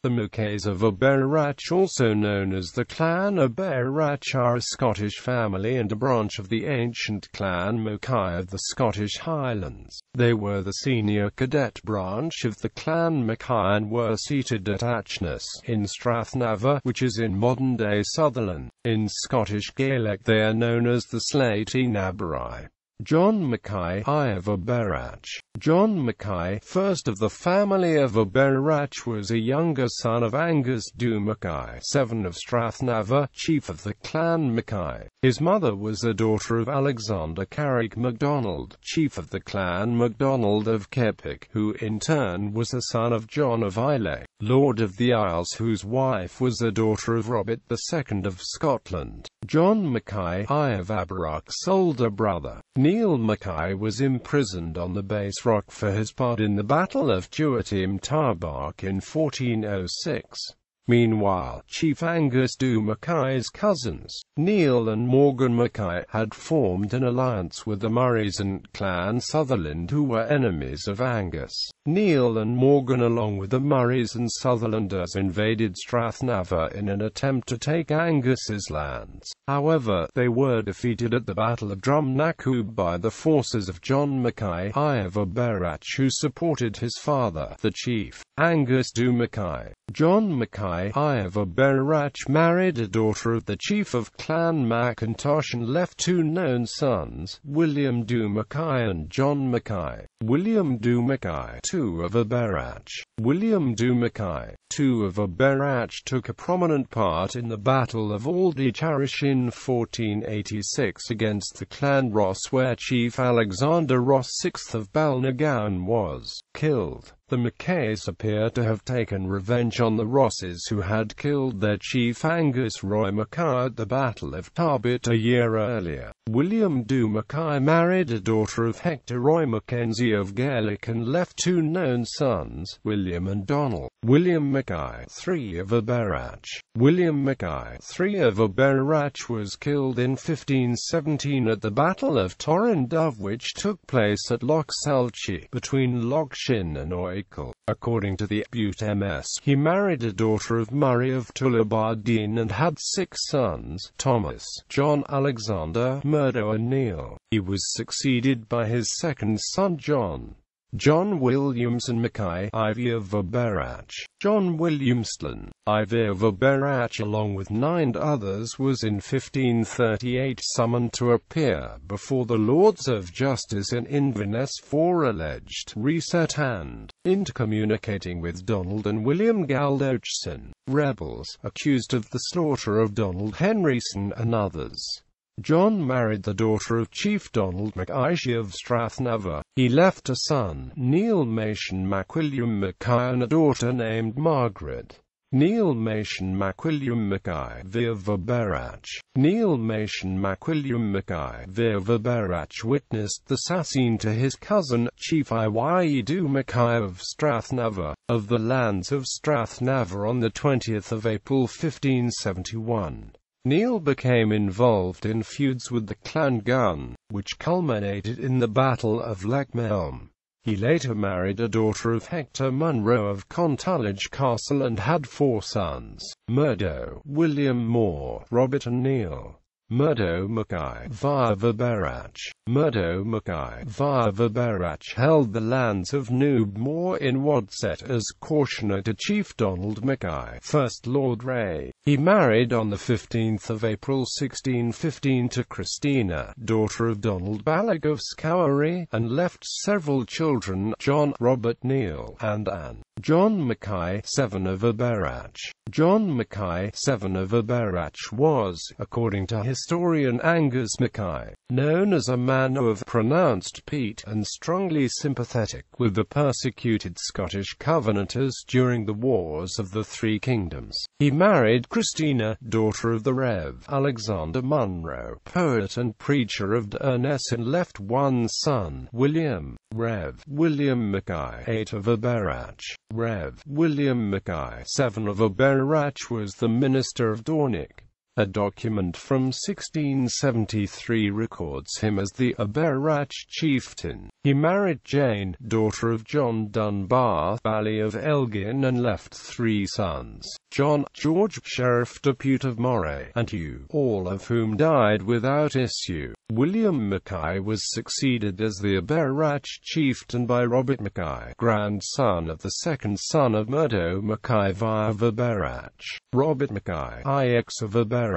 The Mackays of Aberach, also known as the Clan Aberach, are a Scottish family and a branch of the ancient Clan Mackay of the Scottish Highlands. They were the senior cadet branch of the Clan Mackay and were seated at Achness, in Strathnaver, which is in modern-day Sutherland. In Scottish Gaelic they are known as the Sleaght-ean Aberigh. John Mackay of Aberach. John Mackay, first of the family of Aberach, was a younger son of Angus du Mackay, 7 of Strathnaver, chief of the Clan Mackay. His mother was the daughter of Alexander Carrick MacDonald, chief of the Clan MacDonald of Keppoch, who in turn was the son of John of Islay, Lord of the Isles, whose wife was the daughter of Robert II of Scotland. John Mackay of Aberach's older brother, Neil Mackay, was imprisoned on the Base Rock for his part in the Battle of Sleaght-ean Aberigh in 1406. Meanwhile, Chief Angus du Mackay's cousins, Neil and Morgan Mackay, had formed an alliance with the Murrays and Clan Sutherland, who were enemies of Angus. Neil and Morgan, along with the Murrays and Sutherlanders, invaded Strathnaver in an attempt to take Angus's lands. However, they were defeated at the Battle of Drumnachub by the forces of John Mackay of Aberach, who supported his father, the chief, Angus du Mackay. John Mackay of Aberach married a daughter of the chief of Clan Mackintosh and left 2 known sons, William du Mackay and John Mackay. William du Mackay II of Aberach. William du Mackay II of Aberach took a prominent part in the Battle of Aldeicharish in 1486 against the Clan Ross, where Chief Alexander Ross VI of Balnagown was killed. The Mackays appear to have taken revenge on the Rosses, who had killed their chief Angus Roy Mackay at the Battle of Tarbet a year earlier. William du Mackay married a daughter of Hector Roy Mackenzie of Gaelic and left 2 known sons, William and Donald. William Mackay III of Aberach. William Mackay III of Aberach was killed in 1517 at the Battle of Torrendove, which took place at Loch Selchi, between Loch Shin and Oikel. According to the Bute MS, he married a daughter of Murray of Tullibardine and had 6 sons, Thomas, John, Alexander, Murdo and Neil. He was succeeded by his second son John Williamson Mackay IV of Aberach. John Williamson IV of Aberach, along with 9 others, was in 1538 summoned to appear before the Lords of Justice in Inverness for alleged reset and intercommunicating with Donald and William Galdochson, rebels, accused of the slaughter of Donald Henryson and others. John married the daughter of Chief Donald Mackay of Strathnaver. He left a son, Neil Machin MacWilliam Mackay, and a daughter named Margaret. Neil Machin MacWilliam Mackay of Aberach. Neil Machin MacWilliam Mackay of Aberach witnessed the assassin to his cousin, Chief Iye du Mackay of Strathnaver, of the lands of Strathnaver, on the 20th of April 1571. Neil became involved in feuds with the Clan Gun, which culminated in the Battle of Leckmelm. He later married a daughter of Hector Munro of Contulledge Castle and had 4 sons, Murdo, William Moore, Robert and Neil. Murdo Mackay of Aberach. Murdo Mackay of Aberach held the lands of Noob Moor in Wadset as cautioner to Chief Donald Mackay, 1st Lord Reay. He married on the 15th of April 1615 to Christina, daughter of Donald Ballag of Scowrie, and left several children, John, Robert, Neil, and Anne. John Mackay, 7 of Aberach. John Mackay, 7 of Aberach, was, according to historian Angus Mackay, known as a man of pronounced piety and strongly sympathetic with the persecuted Scottish Covenanters during the Wars of the Three Kingdoms. He married Christina, daughter of the Rev. Alexander Munro, poet and preacher of Achness, and left 1 son, William, Rev. William Mackay, 8 of Aberach. Rev. William Mackay, 7 of Aberach, was the minister of Dornick. A document from 1673 records him as the Aberach chieftain. He married Jane, daughter of John Dunbar, Bally of Elgin, and left 3 sons: John, George, Sheriff Depute of Moray, and Hugh, all of whom died without issue. William Mackay was succeeded as the Aberach chieftain by Robert Mackay, grandson of the second son of Murdo Mackay of Aberach. Robert Mackay, IX of Aberach.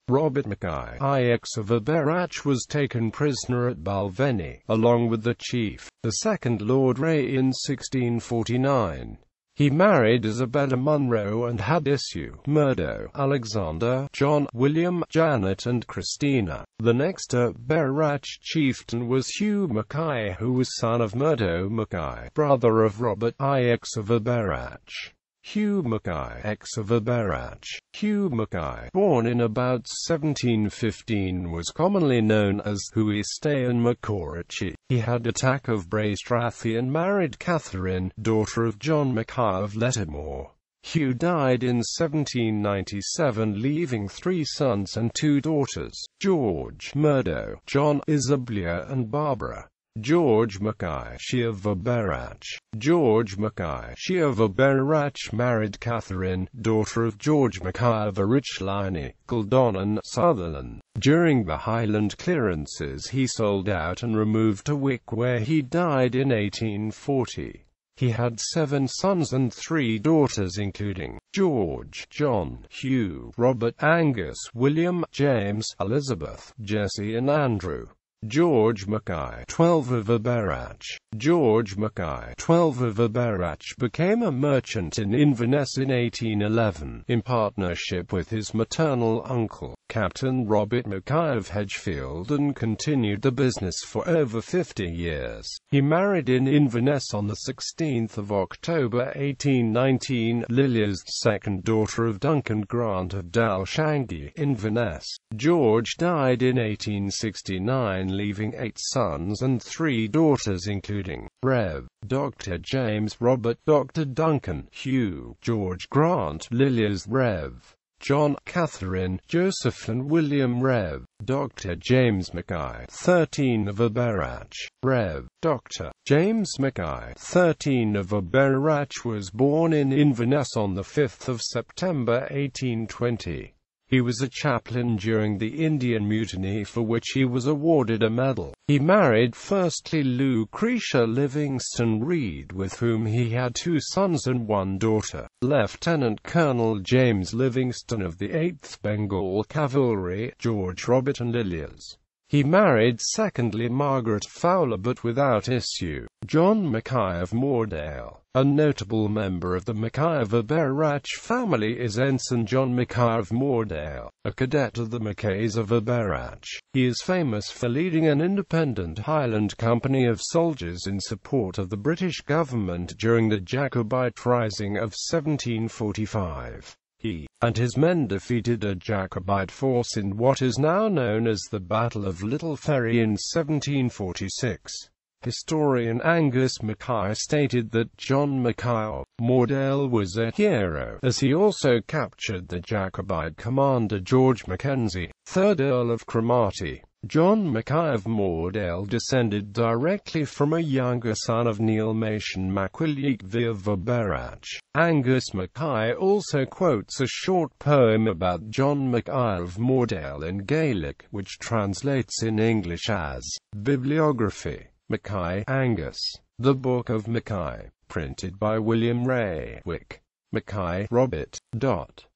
Robert Mackay, IX of Aberach, was taken prisoner at Balvenie, along with the chief, the second Lord Ray, in 1649. He married Isabella Munro and had issue: Murdo, Alexander, John, William, Janet, and Christina. The next Aberach chieftain was Hugh Mackay, who was son of Murdo Mackay, brother of Robert, IX of Aberach. Hugh Mackay, X of Aberach. Hugh Mackay, born in about 1715, was commonly known as Sleaght-ean Aberigh. He had attack of Bray Strathnaver, married Catherine, daughter of John Mackay of Lettermore. Hugh died in 1797, leaving 3 sons and 2 daughters: George, Murdo, John, Isabella, and Barbara. George Mackay, she of Aberach. George Mackay, she of Aberach, married Catherine, daughter of George Mackay of Richline, Gildon, and Sutherland. During the Highland clearances he sold out and removed to Wick, where he died in 1840. He had 7 sons and 3 daughters, including George, John, Hugh, Robert, Angus, William, James, Elizabeth, Jesse, and Andrew. George Mackay, 12 of Aberach. George Mackay, 12 of Aberach, became a merchant in Inverness in 1811, in partnership with his maternal uncle, Captain Robert Mackay of Hedgefield, and continued the business for over 50 years. He married in Inverness on 16 October 1819, Lilia's second daughter of Duncan Grant of Dalshangy, Inverness. George died in 1869, leaving 8 sons and 3 daughters, including Rev. Dr. James Robert, Dr. Duncan, Hugh, George Grant, Lilia's Rev. John, Catherine, Joseph, and William. Rev. Dr. James Mackay, 13 of Aberach. Rev. Dr. James Mackay, 13 of Aberach, was born in Inverness on 5 September 1820. He was a chaplain during the Indian Mutiny, for which he was awarded a medal. He married firstly Lucretia Livingston Reed, with whom he had 2 sons and 1 daughter, Lieutenant Colonel James Livingston of the 8th Bengal Cavalry, George Robert, and Lilias. He married secondly Margaret Fowler, but without issue. John Mackay of Moordale. A notable member of the Mackay of Aberach family is Ensign John Mackay of Moordale, a cadet of the Mackays of Aberach. He is famous for leading an independent Highland company of soldiers in support of the British government during the Jacobite Rising of 1745. He and his men defeated a Jacobite force in what is now known as the Battle of Little Ferry in 1746. Historian Angus Mackay stated that John Mackay of Moordale was a hero, as he also captured the Jacobite commander George Mackenzie, 3rd Earl of Cromarty. John Mackay of Moordale descended directly from a younger son of Neil Machen Mackay of Aberach. Angus Mackay also quotes a short poem about John Mackay of Moordale in Gaelic, which translates in English as Bibliography. Mackay, Angus. The Book of Mackay. Printed by William Ray. Wick. Mackay, Robert.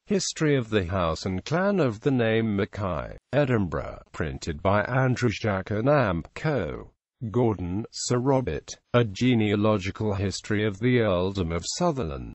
History of the House and Clan of the name Mackay. Edinburgh. Printed by Andrew Jackernamp Co. Gordon, Sir Robert. A Genealogical History of the Earldom of Sutherland.